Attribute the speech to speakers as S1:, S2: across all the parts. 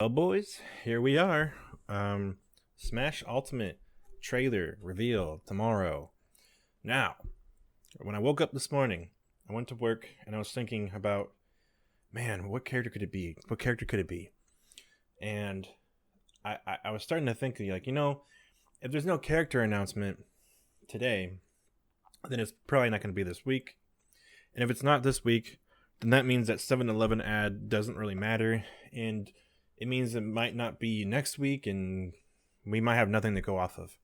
S1: Well, boys, here we are. Smash Ultimate trailer reveal tomorrow. Now, when I woke up this morning, I went to work and I was thinking about, man, what character could it be? What character could it be? And I was starting to think, like, if there's no character announcement today, then it's probably not going to be this week. And if it's not this week, then that means that 7-Eleven ad doesn't really matter. And it means it might not be next week, and we might have nothing to go off of.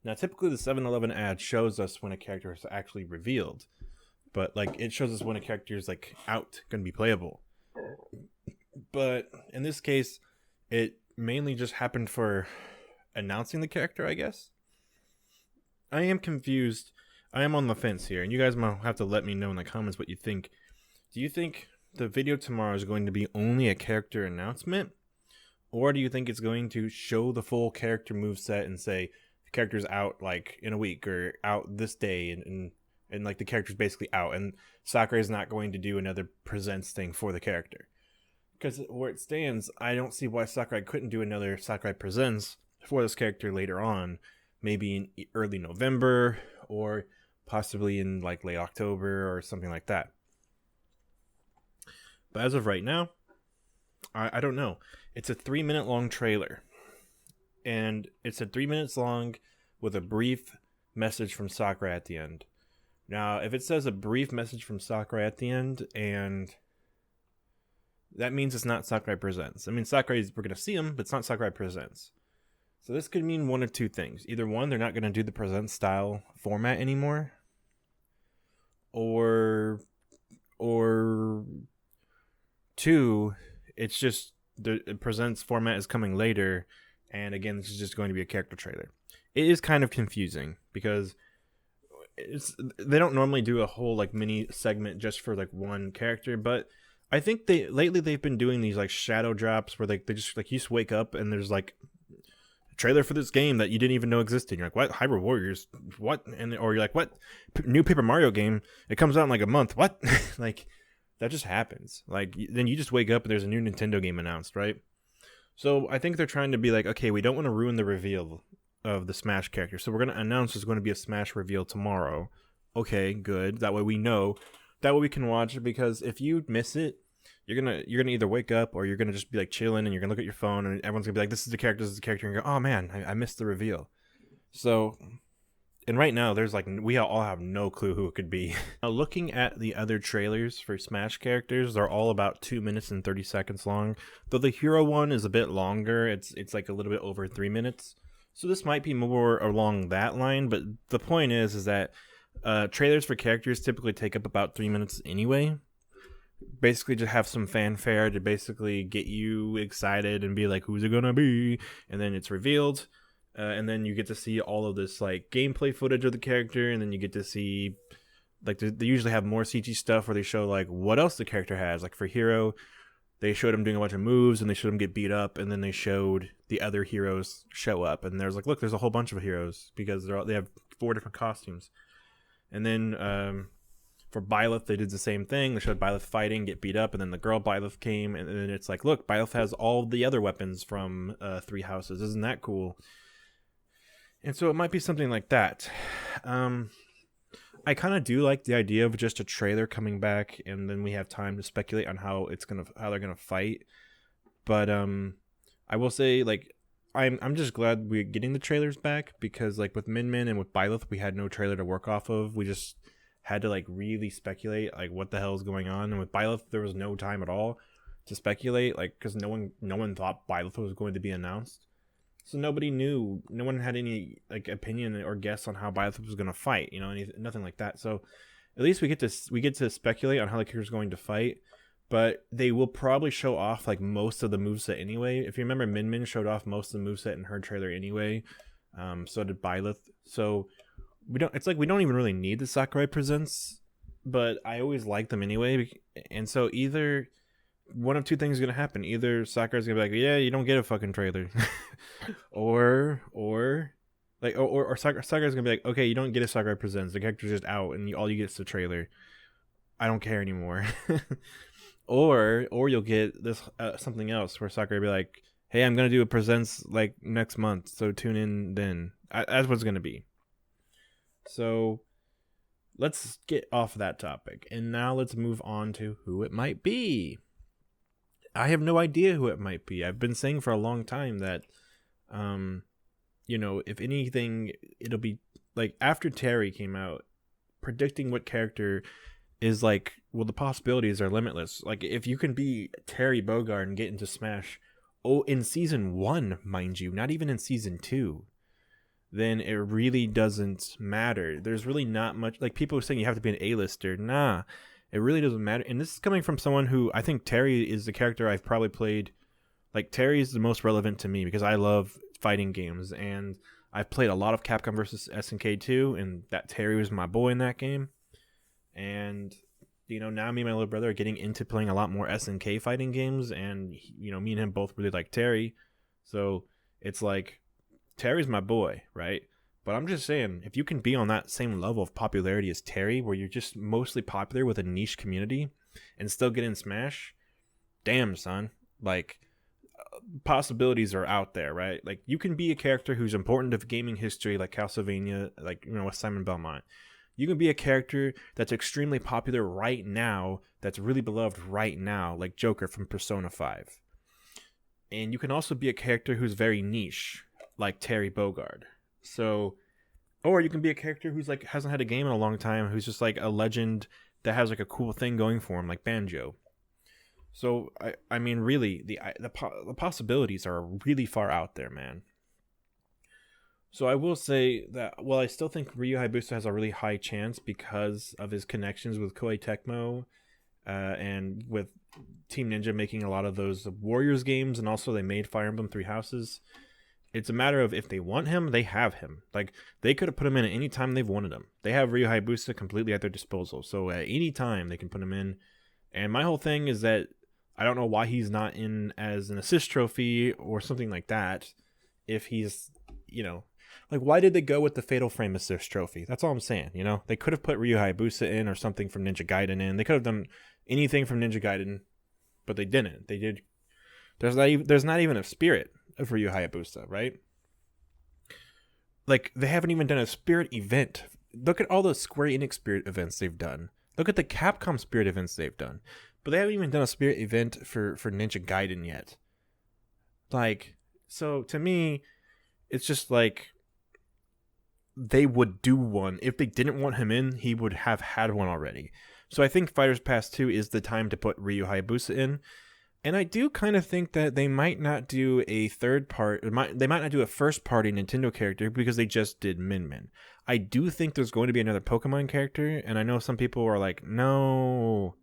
S1: Now, typically the 7-Eleven ad shows us when a character is actually revealed, but like it shows us when a character is like out, going to be playable. But in this case, it mainly just happened for announcing the character, I guess. I am confused. I am on the fence here, and you guys might have to let me know in the comments what you think. Do you think the video tomorrow is going to be only a character announcement, or do you think it's going to show the full character moveset and say the character's out like in a week or out this day, and like the character's basically out, and Sakurai is not going to do another presents thing for the character? Because where it stands, I don't see why Sakurai couldn't do another Sakurai presents for this character later on, maybe in early November or possibly in like late October or something like that. But as of right now, I don't know. It's a 3-minute long trailer. And it's a 3 minutes long with a brief message from Sakurai at the end. Now, if it says a brief message from Sakurai at the end, and that means it's not Sakurai Presents. I mean, we're going to see him, but it's not Sakurai Presents. So this could mean one of two things. Either one, they're not going to do the Present style format anymore. Or two, it's just the Presents format is coming later, and again, this is just going to be a character trailer. It is kind of confusing because they don't normally do a whole like mini segment just for like one character, but I think they've been doing these like shadow drops where they just like you just wake up and there's like a trailer for this game that you didn't even know existed. You're like, what? Hyrule Warriors? What? Or you're like, what? New Paper Mario game? It comes out in like a month. What? Like, that just happens. Like, then you just wake up and there's a new Nintendo game announced, right? So I think they're trying to be like, okay, we don't want to ruin the reveal of the Smash character, so we're going to announce there's going to be a Smash reveal tomorrow. Okay, good. That way we know. That way we can watch it, because if you miss it, you're gonna either wake up or you're gonna just be like chilling and you're gonna look at your phone and everyone's gonna be like, this is the character, and you go, oh man, I missed the reveal. So, and right now there's like, we all have no clue who it could be. Now, looking at the other trailers for Smash characters, they're all about 2 minutes and 30 seconds long, though the hero one is a bit longer. It's like a little bit over 3 minutes, so this might be more along that line. But the point is that trailers for characters typically take up about 3 minutes anyway. Basically just have some fanfare to basically get you excited and be like, who's it gonna be? And then it's revealed, and then you get to see all of this like gameplay footage of the character, and then you get to see like they usually have more CG stuff where they show like what else the character has. Like for Hero, they showed him doing a bunch of moves and they showed him get beat up, and then they showed the other heroes show up, and there's like, look, there's a whole bunch of heroes because they have 4 different costumes. And then for Byleth, they did the same thing. They showed Byleth fighting, get beat up, and then the girl Byleth came, and then it's like, look, Byleth has all the other weapons from 3 houses. Isn't that cool? And so it might be something like that. I kind of do like the idea of just a trailer coming back, and then we have time to speculate on how they're gonna fight. But I will say, like, I'm just glad we're getting the trailers back, because like with Min Min and with Byleth, we had no trailer to work off of. We just had to like really speculate like what the hell is going on, and with Byleth there was no time at all to speculate, like because no one thought Byleth was going to be announced, so nobody knew. No one had any like opinion or guess on how Byleth was going to fight, nothing like that. So at least we get to speculate on how the character is going to fight. But they will probably show off like most of the moveset anyway. If you remember, Min Min showed off most of the moveset in her trailer anyway. So did Byleth. So we don't even really need the Sakurai Presents, but I always like them anyway. And so either one of two things is gonna happen. Either Sakurai's gonna be like, yeah, you don't get a fucking trailer, or Sakurai's gonna be like, okay, you don't get a Sakurai Presents. The character's just out, and all you get is the trailer. I don't care anymore. or you'll get this something else where Sakurai be like, "Hey, I'm gonna do a presents like next month, so tune in then." That's what's gonna be. So let's get off that topic, and now let's move on to who it might be. I have no idea who it might be. I've been saying for a long time that, if anything, it'll be like after Terry came out, predicting what character is like, well, the possibilities are limitless. Like if you can be Terry Bogard and get into Smash, in season 1, mind you, not even in season 2, then it really doesn't matter. There's really not much, like people are saying you have to be an A-lister. Nah, it really doesn't matter. And this is coming from someone who, I think Terry is the character I've probably played. Like Terry is the most relevant to me because I love fighting games, and I've played a lot of Capcom versus SNK 2, and that Terry was my boy in that game. And now me and my little brother are getting into playing a lot more SNK fighting games, and me and him both really like Terry. So it's like, Terry's my boy, right? But I'm just saying, if you can be on that same level of popularity as Terry, where you're just mostly popular with a niche community and still get in Smash, damn, son. Like, possibilities are out there, right? Like, you can be a character who's important to gaming history, like Castlevania, like, with Simon Belmont. You can be a character that's extremely popular right now, that's really beloved right now, like Joker from Persona 5. And you can also be a character who's very niche, like Terry Bogard. So, or you can be a character who's like hasn't had a game in a long time, who's just like a legend that has like a cool thing going for him, like Banjo. So I mean, really, the possibilities are really far out there, man. So I will say that, well, I still think Ryu Hayabusa has a really high chance because of his connections with Koei Tecmo, and with Team Ninja making a lot of those Warriors games, and also they made Fire Emblem Three Houses. It's a matter of if they want him, they have him. Like, they could have put him in at any time they've wanted him. They have Ryu Hayabusa completely at their disposal. So at any time, they can put him in. And my whole thing is that I don't know why he's not in as an assist trophy or something like that. If he's, like, why did they go with the Fatal Frame assist trophy? That's all I'm saying, They could have put Ryu Hayabusa in or something from Ninja Gaiden in. They could have done anything from Ninja Gaiden, but they didn't. They did. There's not even a spirit of Ryu Hayabusa, right? Like, they haven't even done a Spirit event. Look at all the Square Enix Spirit events they've done. Look at the Capcom Spirit events they've done. But they haven't even done a Spirit event for Ninja Gaiden yet. Like, so to me, it's just like, they would do one. If they didn't want him in, he would have had one already. So I think Fighters Pass 2 is the time to put Ryu Hayabusa in. And I do kind of think that they might not do a third part. They might not do a first party Nintendo character because they just did Min Min. I do think there's going to be another Pokemon character, and I know some people are like, no.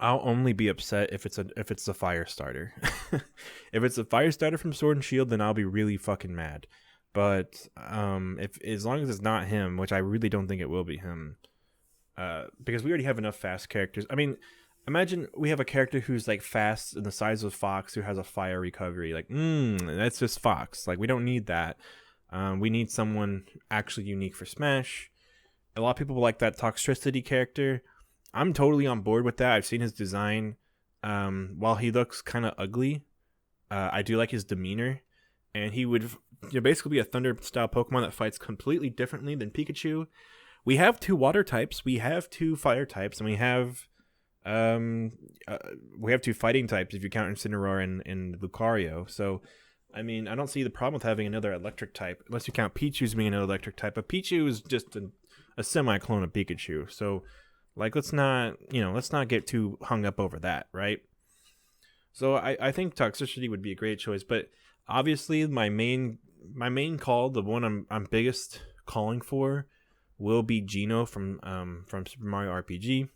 S1: I'll only be upset if it's a fire starter. If it's a fire starter from Sword and Shield, then I'll be really fucking mad. But if as long as it's not him, which I really don't think it will be him, because we already have enough fast characters. I mean, imagine we have a character who's like fast and the size of Fox, who has a fire recovery. Like, that's just Fox. Like, we don't need that. We need someone actually unique for Smash. A lot of people like that Toxtricity character. I'm totally on board with that. I've seen his design. While he looks kind of ugly, I do like his demeanor. And he would basically be a Thunder style Pokemon that fights completely differently than Pikachu. We have 2 water types, we have 2 fire types, and we have 2 fighting types if you count Incineroar and Lucario. So, I mean, I don't see the problem with having another electric type, unless you count Pichu's being an electric type. But Pichu is just a semi-clone of Pikachu. So, like, let's not get too hung up over that, right? So I think Toxicity would be a great choice, but obviously my main call, the one I'm biggest calling for, will be Geno from Super Mario RPG.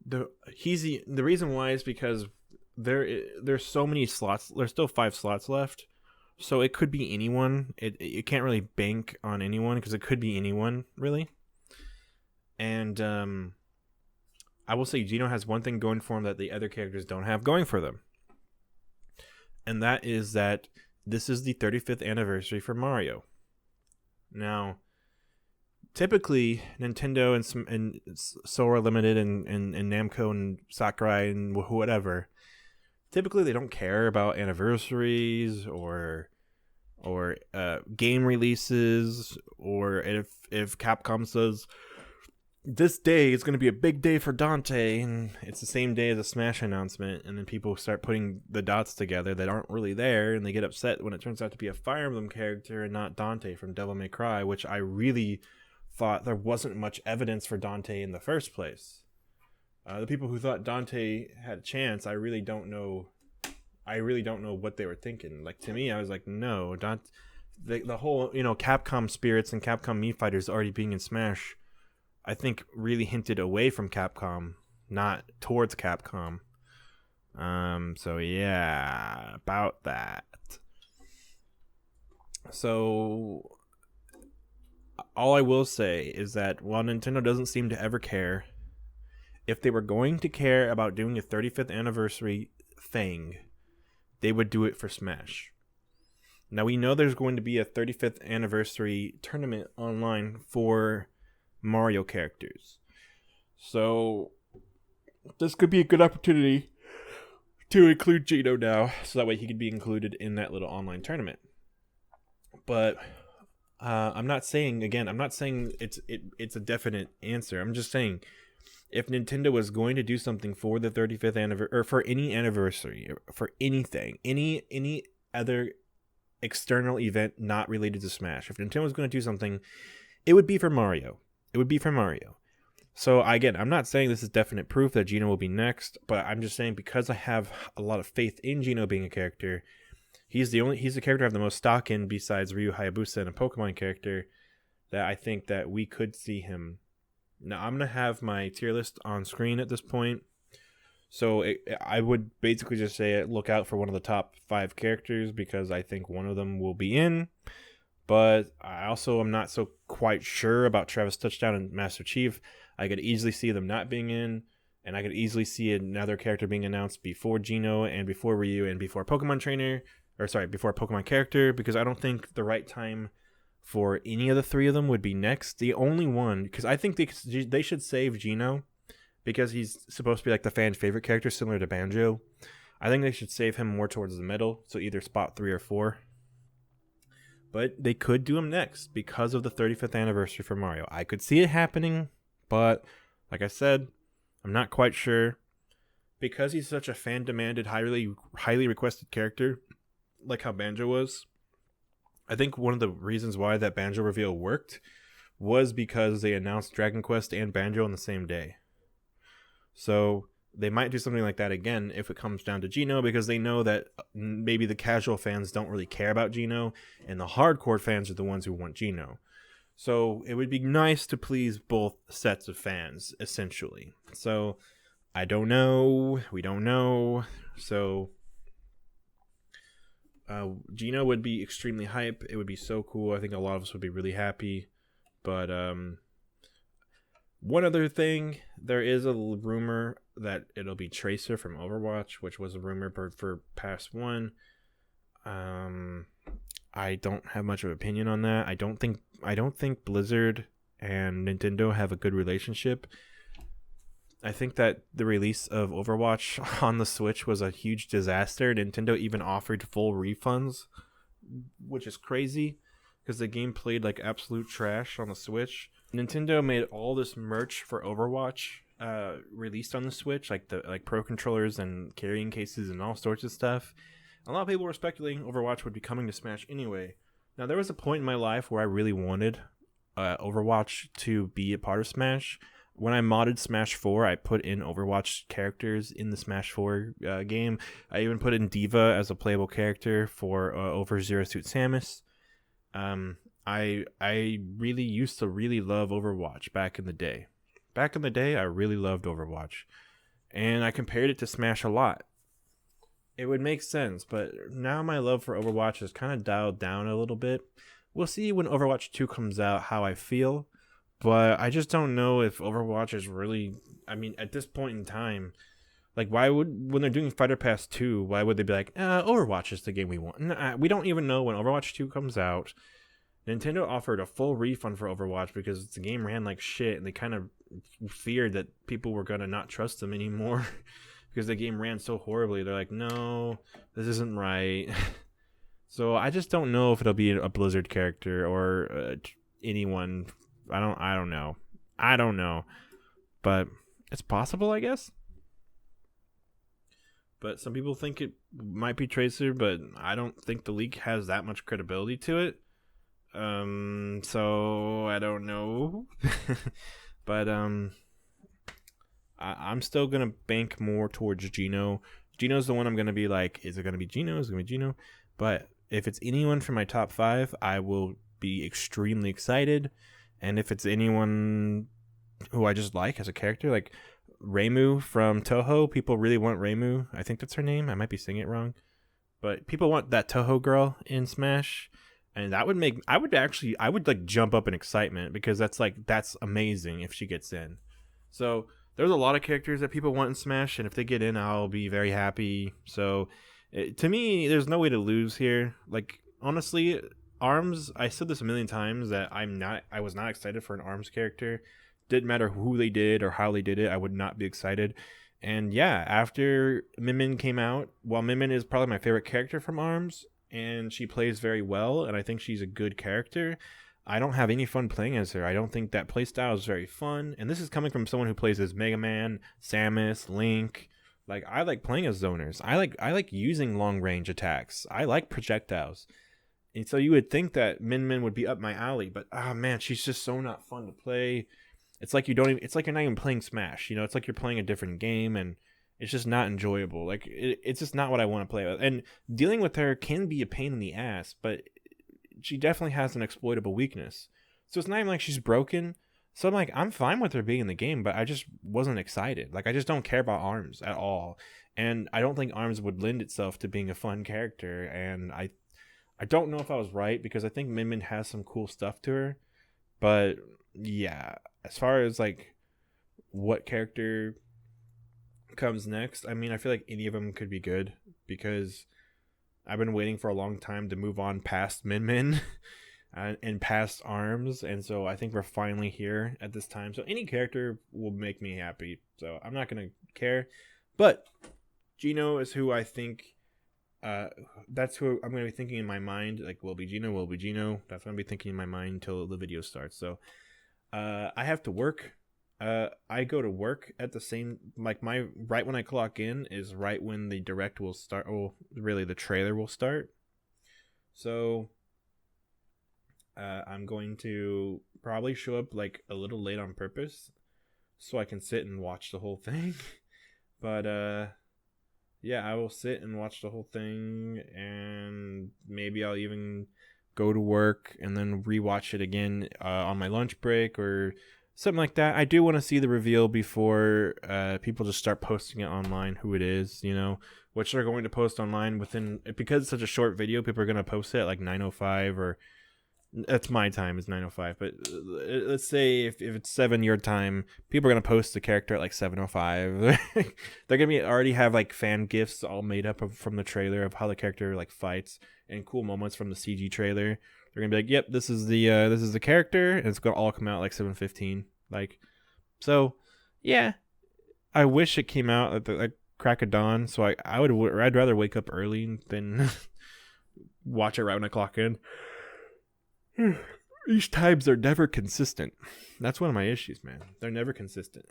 S1: The reason why is because there's so many slots. There's still 5 slots left, so it could be anyone. You can't really bank on anyone because it could be anyone really. And I will say Geno has one thing going for him that the other characters don't have going for them, and that is that this is the 35th anniversary for Mario. Now, typically Nintendo and Sora Limited and Namco and Sakurai and whatever, typically they don't care about anniversaries or game releases, or if Capcom says this day is going to be a big day for Dante and it's the same day as a Smash announcement, and then people start putting the dots together that aren't really there, and they get upset when it turns out to be a Fire Emblem character and not Dante from Devil May Cry, which I really thought there wasn't much evidence for Dante in the first place. The people who thought Dante had a chance, I really don't know what they were thinking. Like, to me, I was like, no, the whole, Capcom spirits and Capcom Mii Fighters already being in Smash, I think really hinted away from Capcom, not towards Capcom. So yeah, about that. So all I will say is that while Nintendo doesn't seem to ever care, if they were going to care about doing a 35th anniversary thing, they would do it for Smash. Now, we know there's going to be a 35th anniversary tournament online for Mario characters. So this could be a good opportunity to include Geno now, so that way he could be included in that little online tournament. But I'm not saying it's a definite answer. I'm just saying, if Nintendo was going to do something for the 35th anniversary, or for any anniversary, or for anything, any other external event not related to Smash, if Nintendo was going to do something, it would be for Mario. So again, I'm not saying this is definite proof that Geno will be next, but I'm just saying, because I have a lot of faith in Geno being a character, he's the character I have the most stock in besides Ryu Hayabusa and a Pokemon character, that I think that we could see him. Now, I'm going to have my tier list on screen at this point. So I would basically just say look out for one of the top 5 characters, because I think one of them will be in. But I also am not so quite sure about Travis Touchdown and Master Chief. I could easily see them not being in, and I could easily see another character being announced before Geno and before Ryu and before Pokemon before Pokemon character, because I don't think the right time for any of the 3 of them would be next. The only one, because I think they should save Geno, because he's supposed to be like the fan favorite character, similar to Banjo. I think they should save him more towards the middle, so either spot 3 or 4. But they could do him next because of the 35th anniversary for Mario. I could see it happening, but like I said, I'm not quite sure. Because he's such a fan-demanded, highly requested character, like how Banjo was, I think one of the reasons why that Banjo reveal worked was because they announced Dragon Quest and Banjo on the same day. So they might do something like that again if it comes down to Geno, because they know that maybe the casual fans don't really care about Geno, and the hardcore fans are the ones who want Geno. So it would be nice to please both sets of fans, essentially. So I don't know. We don't know. So Geno would be extremely hype. It would be so cool. I think a lot of us would be really happy. But one other thing, there is a rumor that it'll be Tracer from Overwatch, which was a rumor for Pass 1. I don't have much of an opinion on that. I don't think Blizzard and Nintendo have a good relationship. I think that the release of Overwatch on the Switch was a huge disaster. Nintendo even offered full refunds, which is crazy, because the game played like absolute trash on the Switch. Nintendo made all this merch for Overwatch released on the Switch, like pro controllers and carrying cases and all sorts of stuff. A lot of people were speculating Overwatch would be coming to Smash anyway. Now, there was a point in my life where I really wanted Overwatch to be a part of Smash. When I modded Smash 4, I put in Overwatch characters in the Smash 4 game. I even put in D.Va as a playable character for over Zero Suit Samus. I really used to really love Overwatch back in the day. Back in the day, I really loved Overwatch. And I compared it to Smash a lot. It would make sense, but now my love for Overwatch has kind of dialed down a little bit. We'll see when Overwatch 2 comes out how I feel. But I just don't know if Overwatch is really... I mean, at this point in time, like, when they're doing Fighter Pass 2, why would they be like, Overwatch is the game we want? Nah, we don't even know when Overwatch 2 comes out. Nintendo offered a full refund for Overwatch because the game ran like shit, and they kind of feared that people were gonna not trust them anymore because the game ran so horribly. They're like, no, this isn't right. So I just don't know if it'll be a Blizzard character or anyone. I don't know. I don't know, but it's possible, I guess. But some people think it might be Tracer, but I don't think the leak has that much credibility to it. So I don't know. But I'm still gonna bank more towards Geno. Geno's the one I'm gonna be like, is it gonna be Geno? Is it gonna be Geno? But if it's anyone from my top 5, I will be extremely excited. And if it's anyone who I just like as a character, like Reimu from Toho, people really want Reimu. I think that's her name. I might be saying it wrong, but people want that Toho girl in Smash, and that would make I would like jump up in excitement because that's amazing if she gets in. So there's a lot of characters that people want in Smash, and if they get in, I'll be very happy. So to me, there's no way to lose here. Like honestly, Arms. I said this a million times that I was not excited for an Arms character. Didn't matter who they did or how they did it, I would not be excited. And yeah, after Min Min came out, while Min Min is probably my favorite character from Arms, and she plays very well, and I think she's a good character, I don't have any fun playing as her. I don't think that playstyle is very fun. And this is coming from someone who plays as Mega Man, Samus, Link. Like I like playing as zoners. I like using long range attacks. I like projectiles. And so you would think that Min Min would be up my alley, but man, she's just so not fun to play. It's like you're not even playing Smash, you know, it's like you're playing a different game and it's just not enjoyable. Like it's just not what I want to play with. And dealing with her can be a pain in the ass, but she definitely has an exploitable weakness. So it's not even like she's broken. So I'm like, I'm fine with her being in the game, but I just wasn't excited. Like I just don't care about Arms at all. And I don't think Arms would lend itself to being a fun character. And I don't know if I was right because I think Min Min has some cool stuff to her. But yeah, as far as like what character comes next, I mean, I feel like any of them could be good because I've been waiting for a long time to move on past Min Min and past Arms, and so I think we're finally here at this time. So any character will make me happy. So I'm not gonna care, but Geno is who I think. That's who I'm gonna be thinking in my mind. Like, will be Geno, will be Geno. That's what I'm gonna be thinking in my mind until the video starts. So, I have to work. I go to work at the same my right when I clock in is right when the direct will start. Oh, really, the trailer will start. So, I'm going to probably show up like a little late on purpose, so I can sit and watch the whole thing. But yeah, I will sit and watch the whole thing, and maybe I'll even go to work and then rewatch it again on my lunch break or something like that. I do want to see the reveal before people just start posting it online, who it is, you know, which they're going to post online because it's such a short video, people are going to post it at like 9:05 or that's my time is 9:05, but let's say if it's 7 your time, people are gonna post the character at like 7:05. They're gonna already have like fan gifs all made up from the trailer of how the character like fights and cool moments from the CG trailer. They're gonna be like, "Yep, this is the character," and it's gonna all come out like 7:15. Like, so yeah, I wish it came out at the like crack of dawn. So I'd rather wake up early than watch it right when I clock in. These times are never consistent. That's one of my issues, man. They're never consistent.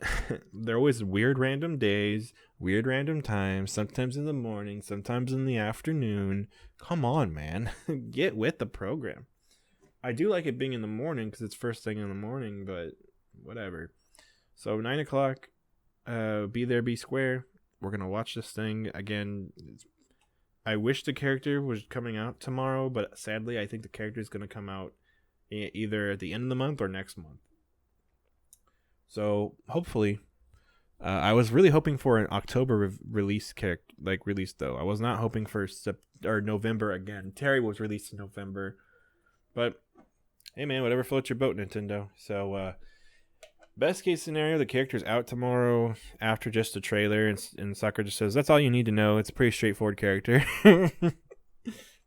S1: They're always weird random days, weird random times, sometimes in the morning, sometimes in the afternoon. Come on, man. Get with the program. I do like it being in the morning because it's first thing in the morning, but whatever. So 9 o'clock, be there, be square. We're going to watch this thing. Again, I wish the character was coming out tomorrow, but sadly, I think the character is going to come out either at the end of the month or next month. So hopefully, I was really hoping for an October release though. I was not hoping for November again. Terry was released in November, but hey man, whatever floats your boat, Nintendo. So best case scenario, the character's out tomorrow after just a trailer, and Sakura just says, that's all you need to know. It's a pretty straightforward character.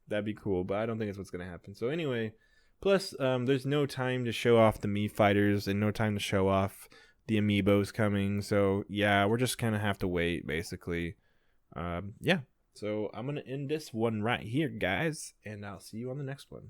S1: That'd be cool, but I don't think that's what's going to happen. So anyway, Plus, there's no time to show off the Mii fighters and no time to show off the amiibos coming. So yeah, we're just kind of have to wait, basically. Yeah. So I'm gonna end this one right here, guys, and I'll see you on the next one.